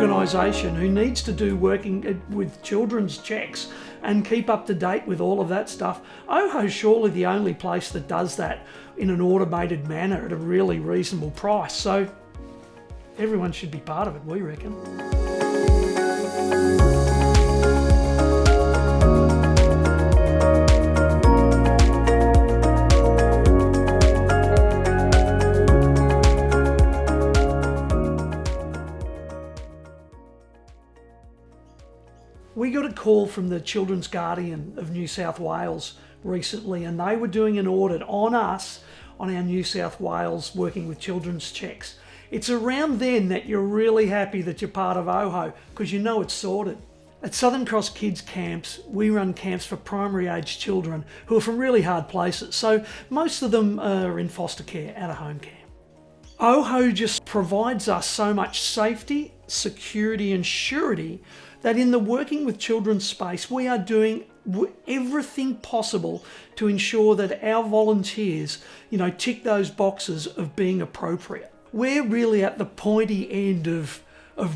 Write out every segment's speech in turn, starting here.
organisation who needs to do working with children's checks and keep up to date with all of that stuff, OHO's surely the only place that does that in an automated manner at a really reasonable price. So everyone should be part of it, we reckon. We got a call from the Children's Guardian of New South Wales recently, and they were doing an audit on us, on our New South Wales working with children's checks. It's around then that you're really happy that you're part of OHO, because you know it's sorted. At Southern Cross Kids Camps, we run camps for primary age children who are from really hard places. So most of them are in foster care, out of home care. OHO just provides us so much safety, security and surety that in the working with children's space, we are doing everything possible to ensure that our volunteers, tick those boxes of being appropriate. We're really at the pointy end of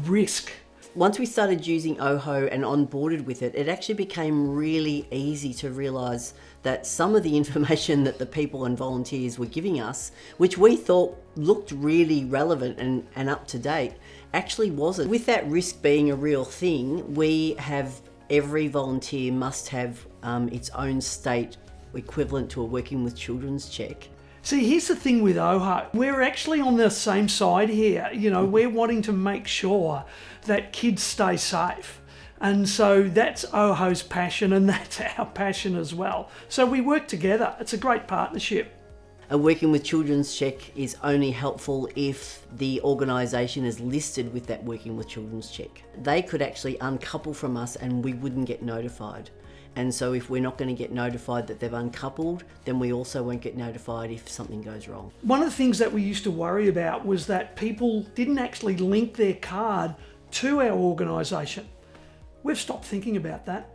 risk. Once we started using OHO and onboarded with it, it actually became really easy to realise that some of the information that the people and volunteers were giving us, which we thought looked really relevant and up to date, actually wasn't. With that risk being a real thing, we have every volunteer must have its own state equivalent to a working with children's check. See, here's the thing with OHO. We're actually on the same side here. We're wanting to make sure that kids stay safe. And so that's OHO's passion, and that's our passion as well. So we work together. It's a great partnership. A working with children's check is only helpful if the organisation is listed with that working with children's check. They could actually uncouple from us and we wouldn't get notified. And so if we're not going to get notified that they've uncoupled, then we also won't get notified if something goes wrong. One of the things that we used to worry about was that people didn't actually link their card to our organisation. We've stopped thinking about that.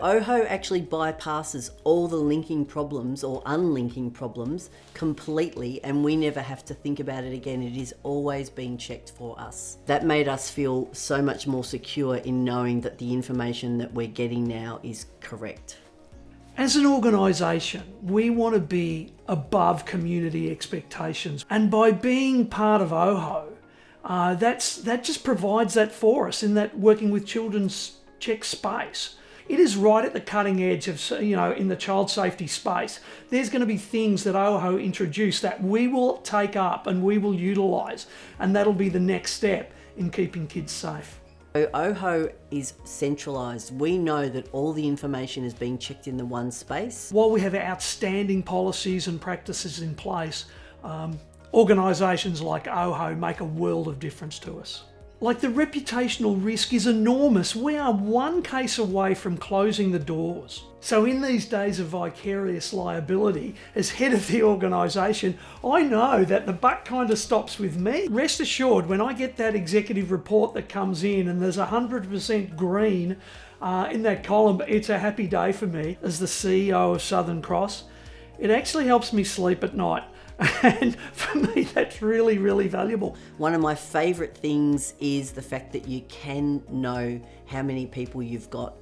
OHO actually bypasses all the linking problems or unlinking problems completely, and we never have to think about it again. It is always being checked for us. That made us feel so much more secure in knowing that the information that we're getting now is correct. As an organisation, we want to be above community expectations, and by being part of OHO, that just provides that for us in that working with children's check space. It is right at the cutting edge of, in the child safety space. There's going to be things that OHO introduce that we will take up and we will utilise, and that'll be the next step in keeping kids safe. OHO is centralised. We know that all the information is being checked in the one space. While we have outstanding policies and practices in place, organisations like OHO make a world of difference to us. Like, the reputational risk is enormous. We are one case away from closing the doors. So in these days of vicarious liability, as head of the organisation, I know that the buck kind of stops with me. Rest assured, when I get that executive report that comes in and there's 100% green in that column, it's a happy day for me as the CEO of Southern Cross. It actually helps me sleep at night. And for me, that's really, really valuable. One of my favourite things is the fact that you can know how many people you've got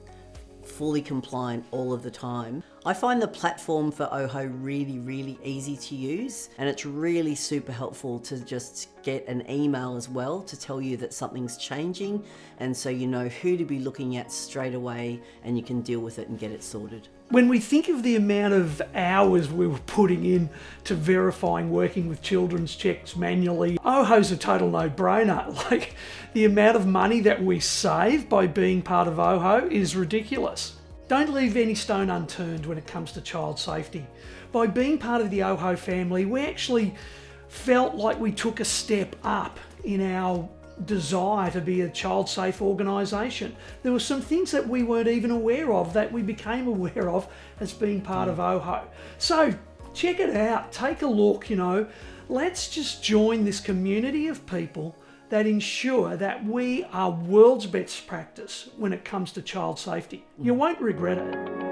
fully compliant all of the time. I find the platform for OHO really, really easy to use, and it's really super helpful to just get an email as well to tell you that something's changing, and so you know who to be looking at straight away and you can deal with it and get it sorted. When we think of the amount of hours we were putting in to verifying working with children's checks manually, OHO's a total no-brainer. Like, the amount of money that we save by being part of OHO is ridiculous. Don't leave any stone unturned when it comes to child safety. By being part of the OHO family, we actually felt like we took a step up in our desire to be a child safe organisation. There were some things that we weren't even aware of that we became aware of as being part of OHO. So check it out, take a look, let's just join this community of people that ensure that we are world's best practice when it comes to child safety. You won't regret it.